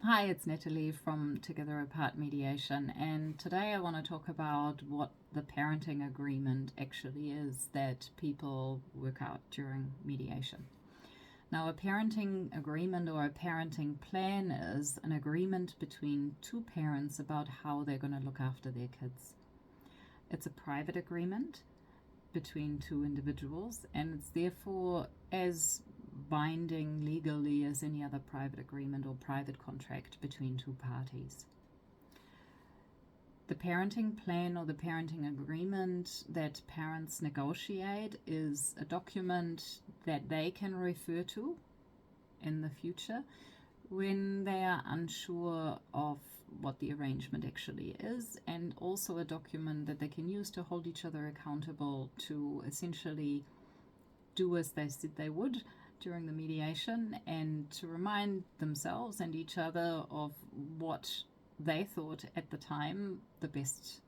Hi, it's Natalie from Together Apart Mediation, and today I want to talk about what the parenting agreement actually is that people work out during mediation. Now, a parenting agreement or a parenting plan is an agreement between two parents about how they're going to look after their kids. It's a private agreement between two individuals, and it's therefore as binding legally as any other private agreement or private contract between two parties. The parenting plan or the parenting agreement that parents negotiate is a document that they can refer to in the future when they are unsure of what the arrangement actually is, and also a document that they can use to hold each other accountable to essentially do as they said they would during the mediation, and to remind themselves and each other of what they thought at the time the best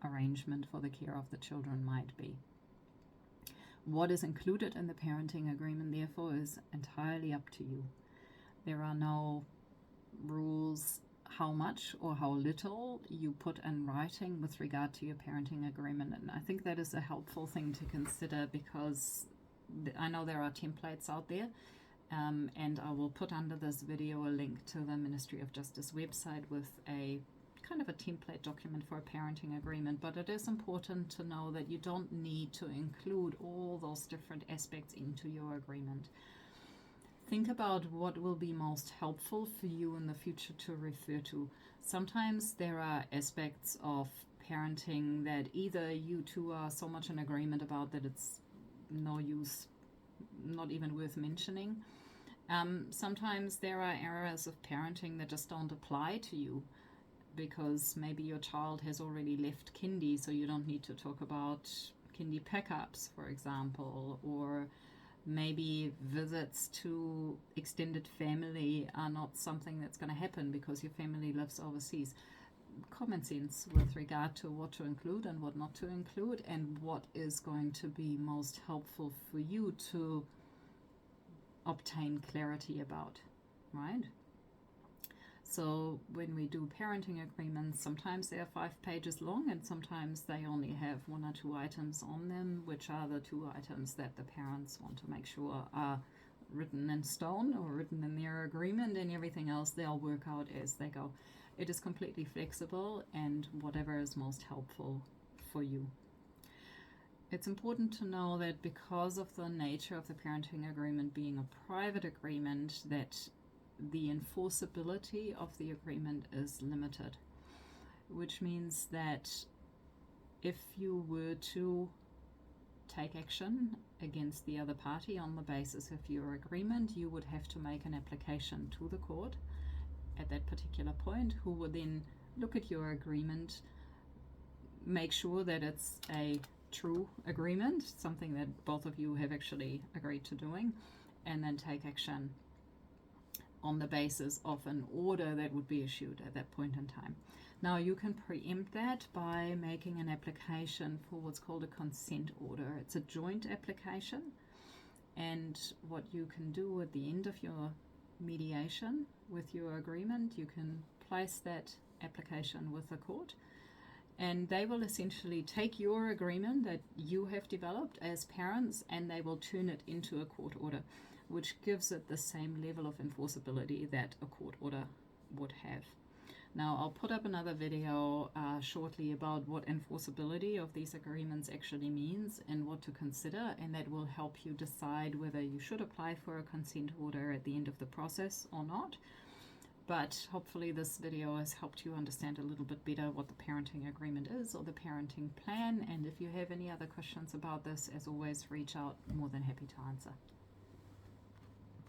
arrangement for the care of the children might be. What is included in the parenting agreement, therefore, is entirely up to you. There are no rules how much or how little you put in writing with regard to your parenting agreement, and I think that is a helpful thing to consider, because I know there are templates out there, and I will put under this video a link to the Ministry of Justice website with a kind of a template document for a parenting agreement. But it is important to know that you don't need to include all those different aspects into your agreement. Think about what will be most helpful for you in the future to refer to. Sometimes there are aspects of parenting that either you two are so much in agreement about that it's no use, not even worth mentioning. Sometimes there are areas of parenting that just don't apply to you, because maybe your child has already left kindy, so you don't need to talk about kindy pickups, for example, or maybe visits to extended family are not something that's going to happen because your family lives overseas. Common sense with regard to what to include and what not to include, and what is going to be most helpful for you to obtain clarity about, right? So when we do parenting agreements, sometimes they are 5 pages long, and sometimes they only have 1 or 2 items on them, which are the 2 items that the parents want to make sure are written in stone or written in their agreement, and everything else they'll work out as they go. It is completely flexible, and whatever is most helpful for you. It's important to know that because of the nature of the parenting agreement being a private agreement, that the enforceability of the agreement is limited, which means that if you were to take action against the other party on the basis of your agreement, you would have to make an application to the court at that particular point, who would then look at your agreement, make sure that it's a true agreement, something that both of you have actually agreed to doing, and then take action on the basis of an order that would be issued at that point in time. Now, you can preempt that by making an application for what's called a consent order. It's a joint application, and what you can do at the end of your mediation with your agreement, you can place that application with the court, and they will essentially take your agreement that you have developed as parents, and they will turn it into a court order, which gives it the same level of enforceability that a court order would have. Now, I'll put up another video shortly about what enforceability of these agreements actually means and what to consider, and that will help you decide whether you should apply for a consent order at the end of the process or not. But hopefully this video has helped you understand a little bit better what the parenting agreement is, or the parenting plan. And if you have any other questions about this, as always, reach out. I'm more than happy to answer.